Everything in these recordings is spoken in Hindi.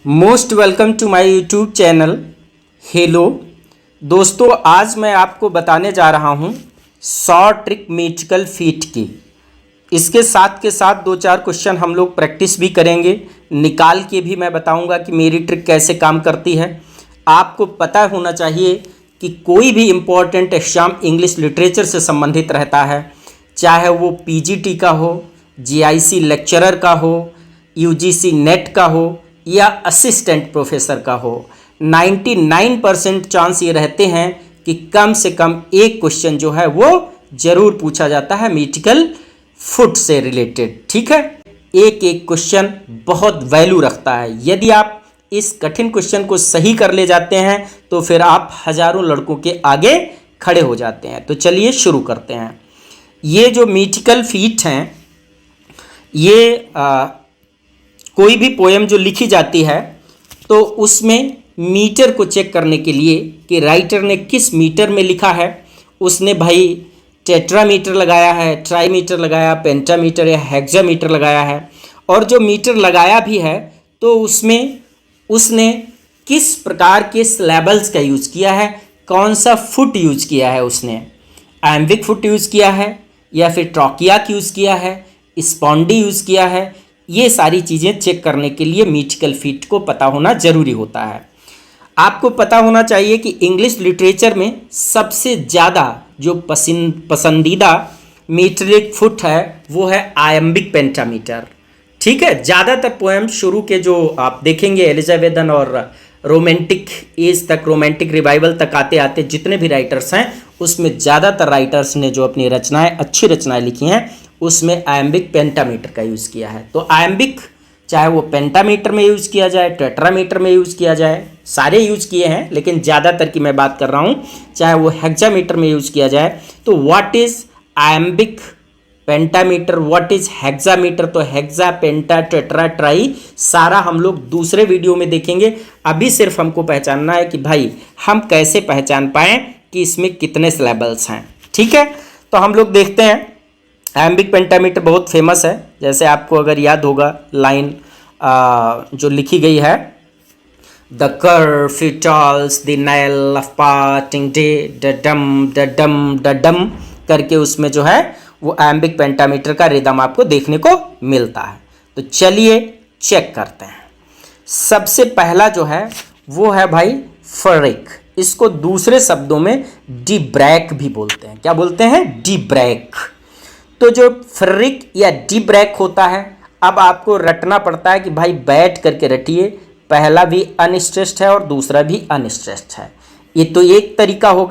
Most welcome to my YouTube channel. Hello दोस्तों, आज मैं आपको बताने जा रहा हूँ 100 ट्रिक म्यूजिकल फीट की। इसके साथ के साथ दो चार क्वेश्चन हम लोग प्रैक्टिस भी करेंगे, निकाल के भी मैं बताऊंगा कि मेरी ट्रिक कैसे काम करती है। आपको पता होना चाहिए कि कोई भी इम्पोर्टेंट एग्जाम इंग्लिश लिटरेचर से संबंधित रहता है, चाहे वो पीजीटी का हो, जीआईसी लेक्चरर का हो, यूजीसी नेट का हो या असिस्टेंट प्रोफेसर का हो। 99% चांस ये रहते हैं कि कम से कम एक क्वेश्चन जो है वो जरूर पूछा जाता है म्यूजिकल फुट से रिलेटेड। ठीक है, एक एक क्वेश्चन बहुत वैल्यू रखता है। यदि आप इस कठिन क्वेश्चन को सही कर ले जाते हैं तो फिर आप हजारों लड़कों के आगे खड़े हो जाते हैं। तो चलिए शुरू करते हैं। ये जो म्यूजिकल फीट हैं, ये कोई भी पोएम जो लिखी जाती है तो उसमें मीटर को चेक करने के लिए कि राइटर ने किस मीटर में लिखा है। उसने भाई टेट्रामीटर लगाया है, ट्राईमीटर लगाया, पेंटामीटर या हेक्सामीटर लगाया है। और जो मीटर लगाया भी है तो उसमें उसने किस प्रकार के सिलेबल्स का यूज़ किया है, कौन सा फुट यूज़ किया है। उसने आयम्बिक फुट यूज़ किया है या फिर ट्रॉकियाक यूज़ किया है, स्पॉन्डी यूज़ किया है। ये सारी चीज़ें चेक करने के लिए म्यूजिकल फीट को पता होना जरूरी होता है। आपको पता होना चाहिए कि इंग्लिश लिटरेचर में सबसे ज़्यादा जो पसंदीदा मीट्रिक फुट है वो है आयम्बिक पेंटामीटर। ठीक है, ज़्यादातर पोएम शुरू के जो आप देखेंगे एलिजाबेथन और रोमांटिक एज तक, रोमांटिक रिवाइवल तक आते आते जितने भी राइटर्स हैं उसमें ज़्यादातर राइटर्स ने जो अपनी रचनाएं, अच्छी रचनाएं लिखी हैं उसमें आयम्बिक पेंटामीटर का यूज़ किया है। तो आयम्बिक चाहे वो पेंटामीटर में यूज़ किया जाए, टेट्रामीटर में यूज़ किया जाए, सारे यूज़ किए हैं, लेकिन ज़्यादातर की मैं बात कर रहा हूँ, चाहे वो हेक्सामीटर में यूज़ किया जाए। तो what is iambic pentameter, what is hexameter? तो हेक्सा, पेंटा, टेट्रा, ट्राई सारा हम लोग दूसरे वीडियो में देखेंगे। अभी सिर्फ हमको पहचानना है कि भाई हम कैसे पहचान पाएँ कि इसमें कितने सिलेबल्स हैं। ठीक है, तो हम लोग देखते हैं। आयम्बिक पेंटामीटर बहुत फेमस है। जैसे आपको अगर याद होगा लाइन जो लिखी गई है, the curfew tolls the knell of parting day डडम करके, उसमें जो है वो आयम्बिक पेंटामीटर का रिदम आपको देखने को मिलता है। तो चलिए चेक करते हैं। सबसे पहला जो है वो है भाई फरिक। इसको दूसरे शब्दों में डी ब्रेक भी बोलते हैं। क्या बोलते हैं? The break. तो जो फरिक या डी ब्रेक होता है, अब आपको रटना पड़ता है कि भाई बैठ करके रटिए। पहला भी अनस्ट्रेस्ड है और दूसरा भी अनस्ट्रेस्ड है। ये तो एक तरीका हो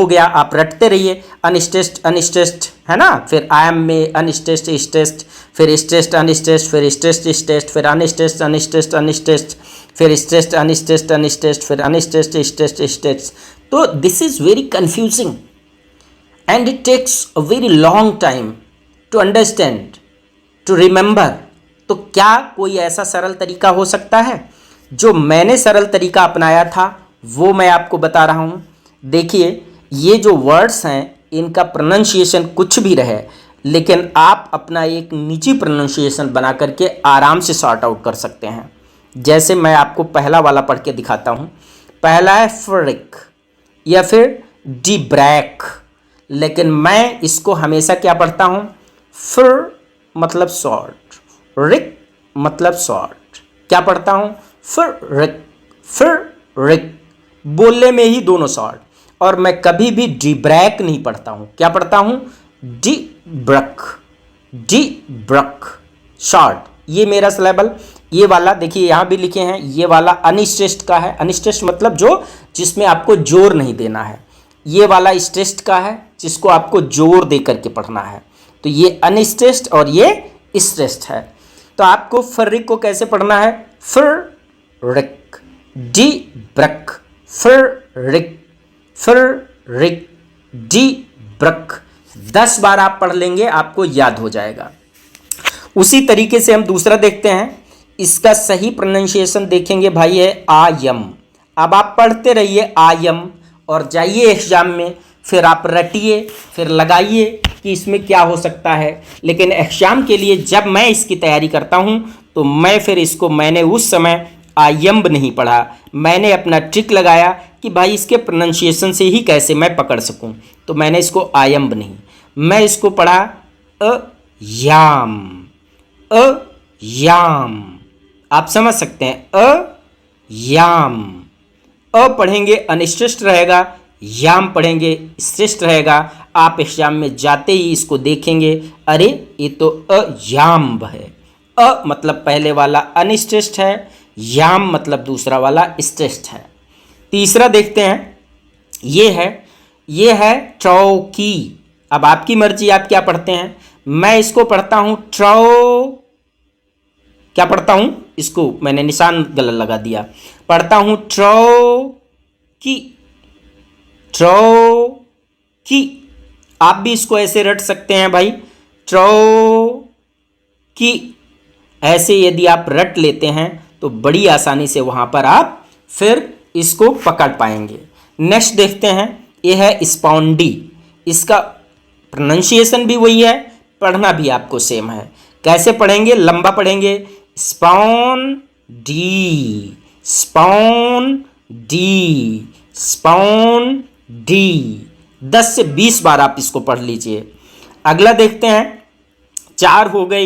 गया, आप रटते रहिए। अनस्ट्रेस्ड है ना, फिर आई एम में अनस्ट्रेस्ड स्ट्रेस्ड, फिर स्ट्रेस्ड अनस्ट्रेस्ड, फिर स्ट्रेस्ड स्ट्रेस्ड, फिर अनस्ट्रेस्ड अनस्ट्रेस्ड अनस्ट्रेस्ड, फिर स्ट्रेस्ड अनस्ट्रेस्ड अनस्ट्रेस्ड, फिर अनस्ट्रेस्ड स्ट्रेस्ड स्ट्रेस्ड। तो this is very confusing and it takes a very long time to understand, to remember। तो क्या कोई ऐसा सरल तरीका हो सकता है? जो मैंने सरल तरीका अपनाया था वो मैं आपको बता रहा हूँ। देखिए, ये जो वर्ड्स हैं इनका प्रोनाउंसिएशन कुछ भी रहे, लेकिन आप अपना एक निजी प्रोनाउंसिएशन बना करके आराम से सॉर्ट आउट कर सकते हैं। जैसे मैं आपको पहला वाला पढ़ के दिखाता हूँ। पहला है फ्रिक या फिर डी ब्रेक, लेकिन मैं इसको हमेशा क्या पढ़ता हूँ? फिर मतलब शॉर्ट, रिक मतलब शॉर्ट। क्या पढ़ता हूँ? फिर रिक, बोलने में ही दोनों शॉर्ट। और मैं कभी भी डी ब्रेक नहीं पढ़ता हूँ। क्या पढ़ता हूँ? D book short. ये मेरा सिलेबल। ये वाला देखिए यहाँ भी लिखे हैं, ये वाला अनस्ट्रेस्ड का है। अनस्ट्रेस्ड मतलब जो जिसमें आपको जोर नहीं देना है। ये वाला स्ट्रेस्ड का है जिसको आपको जोर दे करके पढ़ना है। तो ये अनस्ट्रेस्ड और ये स्ट्रेस्ड है। तो आपको फरिक को कैसे पढ़ना है? Ferric, D book, ferric, D book. 10 बार आप पढ़ लेंगे, आपको याद हो जाएगा। उसी तरीके से हम दूसरा देखते हैं। इसका सही प्रोनाउंसिएशन देखेंगे भाई है आयम। अब आप पढ़ते रहिए आयम और जाइए एग्जाम में, फिर आप रटिए, फिर लगाइए कि इसमें क्या हो सकता है। लेकिन एग्जाम के लिए जब मैं इसकी तैयारी करता हूँ तो मैं फिर इसको मैंने उस समय आयम्ब नहीं पढ़ा। मैंने अपना ट्रिक लगाया कि भाई इसके प्रोनाउंसिएशन से ही कैसे मैं पकड़ सकूं, तो मैंने इसको आयम्ब नहीं, मैं इसको पढ़ा याम, याम। आप समझ सकते हैं, याम। पढ़ेंगे अनिश्चित रहेगा, याम पढ़ेंगे श्रेष्ठ रहेगा। आप एग्जाम में जाते ही इसको देखेंगे, अरे ये तो अयाम्ब है। मतलब पहले वाला अनिश्चित है, याम मतलब दूसरा वाला श्रेष्ठ है। तीसरा देखते हैं, ये है चौकी। अब आपकी मर्जी, आप क्या पढ़ते हैं। मैं इसको पढ़ता हूं क्या पढ़ता हूं, इसको मैंने निशान गलत लगा दिया, पढ़ता हूं की, की। आप भी इसको ऐसे रट सकते हैं भाई, की। ऐसे यदि आप रट लेते हैं तो बड़ी आसानी से वहां पर आप फिर इसको पकड़ पाएंगे। नेक्स्ट देखते हैं, यह है स्पॉन्डी। इसका प्रोनाउंसिएशन भी वही है, पढ़ना भी आपको सेम है। कैसे पढ़ेंगे, लंबा पढ़ेंगे, spawn D, spawn D, spawn D. 10 से 20 बार आप इसको पढ़ लीजिए। अगला देखते हैं, 4 हो गए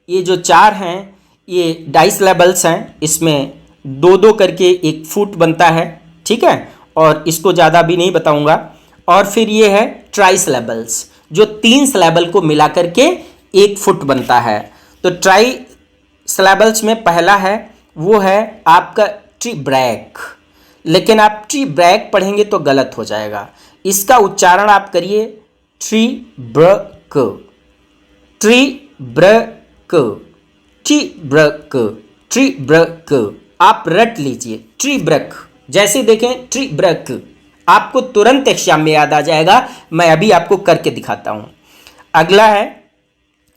ये जो 4 हैं ये डाइस लेबल्स हैं, इसमें 2-2 करके एक फुट बनता है, ठीक है, और इसको ज़्यादा भी नहीं बताऊंगा। और फिर ये है ट्राइस लेबल्स, जो 3 स्लैबल को मिला करके 1 फुट बनता है। तो ट्राई स्लैबल्स में पहला है वो है आपका ट्री ब्रैक, लेकिन आप ट्री ब्रैक पढ़ेंगे तो गलत हो जाएगा। इसका उच्चारण आप करिए tree book, tree book, tree book, tree book. आप रट लीजिए ट्री ब्रक, जैसे देखें ट्री ब्रक, आपको तुरंत एग्जाम में याद आ जाएगा। मैं अभी आपको करके दिखाता हूं। अगला है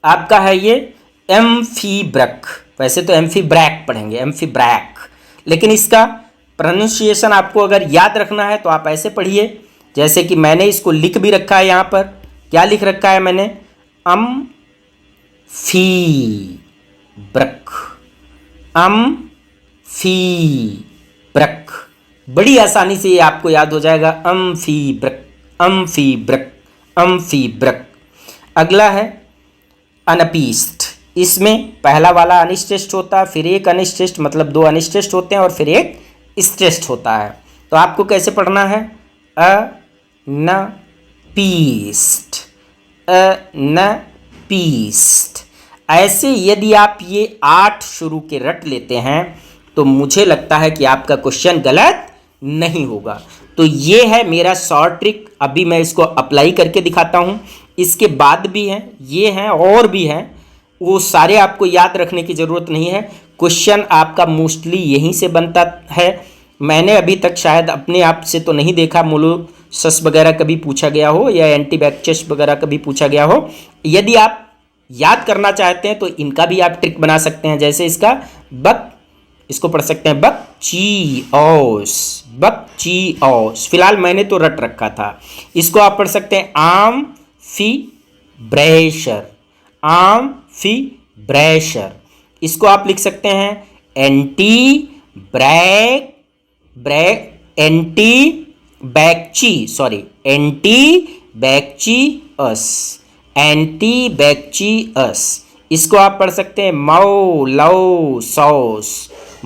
आपका है ये एम्फीब्रक। वैसे तो एम्फीब्रैक पढ़ेंगे, एम्फीब्रैक, लेकिन इसका प्रोनाउंसिएशन आपको अगर याद रखना है तो आप ऐसे पढ़िए, जैसे कि मैंने इसको लिख भी रखा है। यहाँ पर क्या लिख रखा है मैंने, ब्रक, ब्रक। बड़ी आसानी से ये आपको याद हो जाएगा, ब्रक, ब्रक, ब्रक। अगला है अनपीस्ट। इसमें पहला वाला अनिश्चित होता है, फिर एक अनिश्चित, मतलब 2 अनिश्चित होते हैं और फिर एक स्ट्रेस्ट होता है। तो आपको कैसे पढ़ना है, अनपीस्ट, अनपीस्ट। ऐसे यदि आप ये 8 शुरू के रट लेते हैं तो मुझे लगता है कि आपका क्वेश्चन गलत नहीं होगा। तो ये है मेरा शॉर्ट ट्रिक। अभी मैं इसको अप्लाई करके दिखाता हूँ। इसके बाद भी हैं, ये हैं और भी हैं, वो सारे आपको याद रखने की ज़रूरत नहीं है। क्वेश्चन आपका मोस्टली यहीं से बनता है। मैंने अभी तक शायद अपने आप से तो नहीं देखा मोलुसस वगैरह कभी पूछा गया हो या एंटीबैक्टीरिया वगैरह कभी पूछा गया हो। यदि आप याद करना चाहते हैं तो इनका भी आप ट्रिक बना सकते हैं। जैसे इसका बक, इसको पढ़ सकते हैं बकचीओस, बकचीओस। फिलहाल मैंने तो रट रखा था। इसको आप पढ़ सकते हैं आम्फीब्रेशर, आम्फीब्रेशर। इसको आप लिख सकते हैं एंटी ब्रैक, एंटी बैक्टीरियस, एंटी बैक्टीरियस। इसको आप पढ़ सकते हैं मौलौसौस,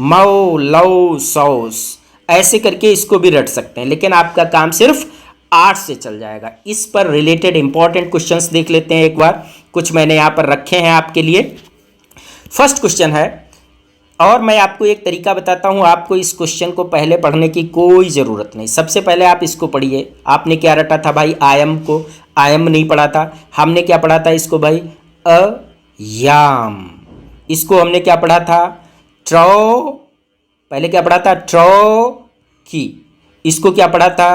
मौलौसौस। ऐसे करके इसको भी रट सकते हैं, लेकिन आपका काम सिर्फ 8 से चल जाएगा। इस पर रिलेटेड इंपॉर्टेंट क्वेश्चंस देख लेते हैं एक बार। कुछ मैंने यहाँ पर रखे हैं आपके लिए। फर्स्ट क्वेश्चन है, और मैं आपको एक तरीका बताता हूँ, आपको इस क्वेश्चन को पहले पढ़ने की कोई ज़रूरत नहीं। सबसे पहले आप इसको पढ़िए। आपने क्या रटा था भाई, आयम को, आयम नहीं पढ़ा था। हमने क्या पढ़ा था इसको भाई, अयाम। इसको हमने क्या पढ़ा था, पहले क्या पढ़ा था, की। इसको क्या पढ़ा था,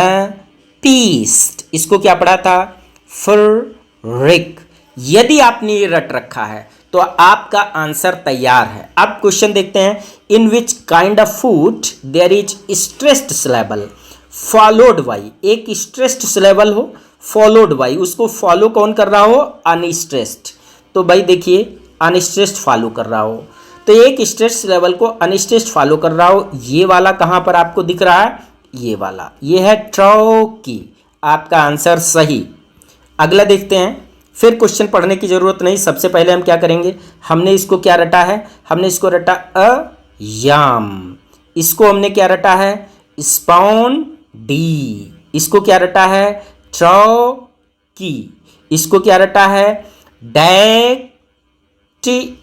अनपीस्ट। इसको क्या पढ़ा था, फुर्रिक। यदि आपने ये रट रखा है तो आपका आंसर तैयार है। अब क्वेश्चन देखते हैं, in which kind of foot there is stressed syllable followed by. एक स्ट्रेस्ड सिलेबल हो फॉलोड बाई, उसको फॉलो कौन कर रहा हो, अनस्ट्रेस्ड। तो भाई देखिए अनस्ट्रेस्ड फॉलो कर रहा हो। तो एक स्ट्रेस लेवल को अनस्ट्रेस्ड फॉलो कर रहा हो, ये वाला कहाँ पर आपको दिख रहा है, ये वाला, ये है ट्रॉकी। आपका आंसर सही। अगला देखते हैं। फिर क्वेश्चन पढ़ने की जरूरत नहीं, सबसे पहले हम क्या करेंगे, हमने इसको क्या रटा है, हमने इसको रटा याम, इसको हमने क्या रटा है, स्पाउन डी, इसको क्या रटा है, ट्रॉकी, इसको क्या रटा है, डैक्टिल।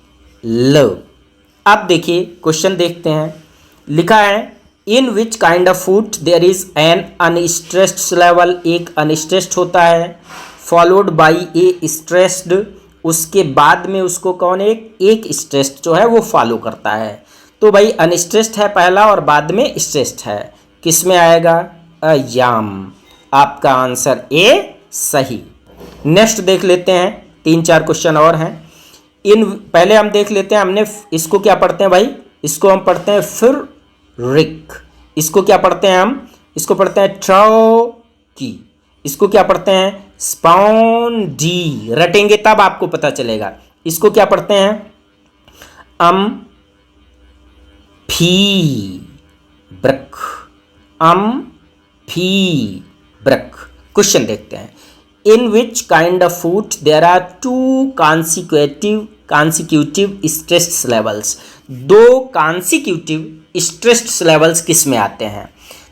अब देखिए क्वेश्चन देखते हैं। लिखा है in which kind of foot there is an unstressed लेवल, एक अनस्ट्रेस्ड होता है, फॉलोड बाई ए स्ट्रेस्ड, उसके बाद में उसको कौन एक स्ट्रेस्ड जो है वो फॉलो करता है। तो भाई अनस्ट्रेस्ड है पहला और बाद में स्ट्रेस्ड है, किस में आएगा, याम। आपका आंसर ए सही। नेक्स्ट देख लेते हैं, 3-4 क्वेश्चन और हैं। इन पहले हम देख लेते हैं, हमने इसको क्या पढ़ते हैं भाई, इसको हम पढ़ते हैं फिर रिक, इसको क्या पढ़ते हैं हम, इसको पढ़ते हैं ट्रॉकी, इसको क्या पढ़ते हैं स्पाउंडी, रटेंगे तब आपको पता चलेगा। इसको क्या पढ़ते हैं फी ब्रक, फी ब्रक। क्वेश्चन देखते हैं। In which kind of foot there are 2 consecutive stress लेवल्स, 2 कॉन्सिक्यूटिव स्ट्रेस लेवल्स किस में आते हैं।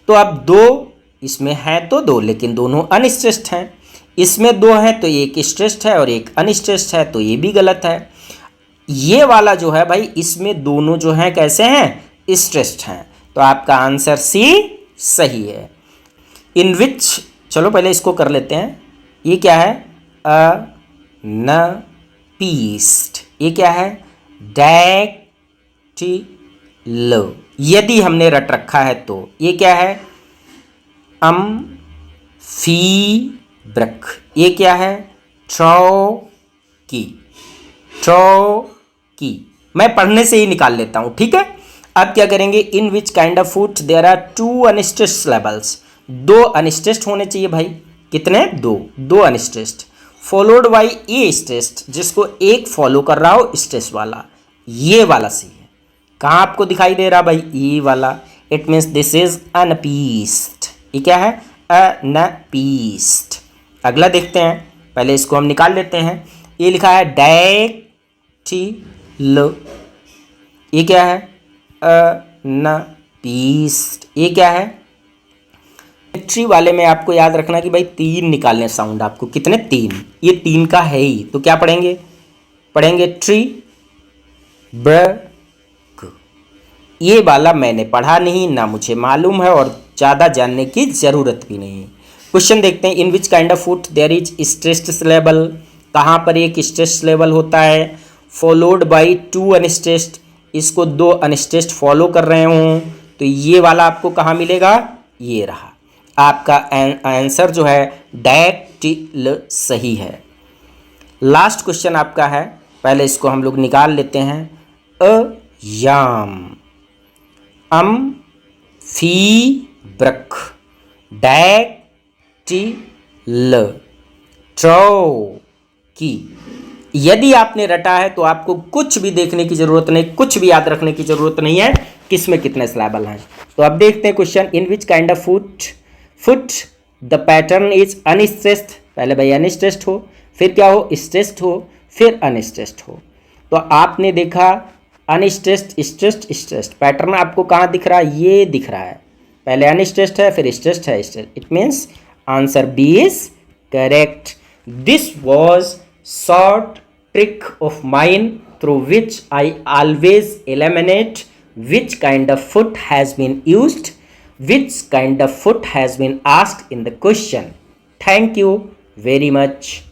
तो अब 2 इसमें है तो 2, लेकिन दोनों अनस्ट्रेस्ड हैं। इसमें 2 है तो एक स्ट्रेस्ड है और एक अनस्ट्रेस्ड है, तो ये भी गलत है। ये वाला जो है भाई, इसमें दोनों जो हैं कैसे हैं, स्ट्रेस्ड हैं, तो आपका आंसर सी सही है। इन विच, चलो पहले इसको कर लेते हैं। ये क्या है, अनपीस्ड, ये क्या है, डैक्टिल, यदि हमने रट रखा है तो। ये क्या है, फीब्रक, ये क्या है, ट्रॉकी, ट्रॉकी। मैं पढ़ने से ही निकाल लेता हूं, ठीक है। अब क्या करेंगे, in which kind of foot there are 2 unstressed लेवल्स, 2 अनस्ट्रेस्ड होने चाहिए भाई, कितने, 2 unstressed, followed by a stressed, जिसको एक फॉलो कर रहा हो स्ट्रेस वाला, ये वाला सही है। कहाँ आपको दिखाई दे रहा भाई, ये वाला, इट मीन्स दिस इज अनपीस्ड, ये क्या है, अनपीस्ड। अगला देखते हैं, पहले इसको हम निकाल लेते हैं। ये लिखा है डैक्टिल, ये क्या है, अनपीस्ड, ये क्या है। ट्री वाले में आपको याद रखना कि भाई 3 निकालने साउंड, आपको कितने, 3, ये 3 का है ही, तो क्या पढ़ेंगे ट्री ब्रक। ये वाला मैंने पढ़ा नहीं, ना मुझे मालूम है और ज़्यादा जानने की ज़रूरत भी नहीं। क्वेश्चन देखते हैं। In which kind of foot there is stressed लेवल, कहाँ पर एक स्ट्रेस लेवल होता है, फॉलोड बाई 2 अनस्ट्रेस्ड, इसको 2 अनस्ट्रेस्ड फॉलो कर रहे हों, तो ये वाला आपको कहाँ मिलेगा, ये रहा। आपका आंसर जो है डैक्टिल सही है। लास्ट क्वेश्चन आपका है, पहले इसको हम लोग निकाल लेते हैं। याम, फीब्रक, डैक्टिल, ट्रॉकी। यदि आपने रटा है तो आपको कुछ भी देखने की जरूरत नहीं, कुछ भी याद रखने की जरूरत नहीं है किस में कितने सिलेबल हैं। तो अब देखते हैं question. In which kind of food the pattern is unstressed, पहले भाई अनस्ट्रेस्ड हो, फिर क्या हो, स्ट्रेस्ड हो, फिर अनस्ट्रेस्ड हो। तो आपने देखा अनस्ट्रेस्ड, स्ट्रेस्ड, स्ट्रेस्ड, पैटर्न आपको कहाँ दिख रहा है, ये दिख रहा है, पहले अनस्ट्रेस्ड है फिर स्ट्रेस्ड है, stressed, it means answer B is correct. This was short trick of mine through which I always eliminate which kind of food has been used, which kind of food has been asked in the question. Thank you very much.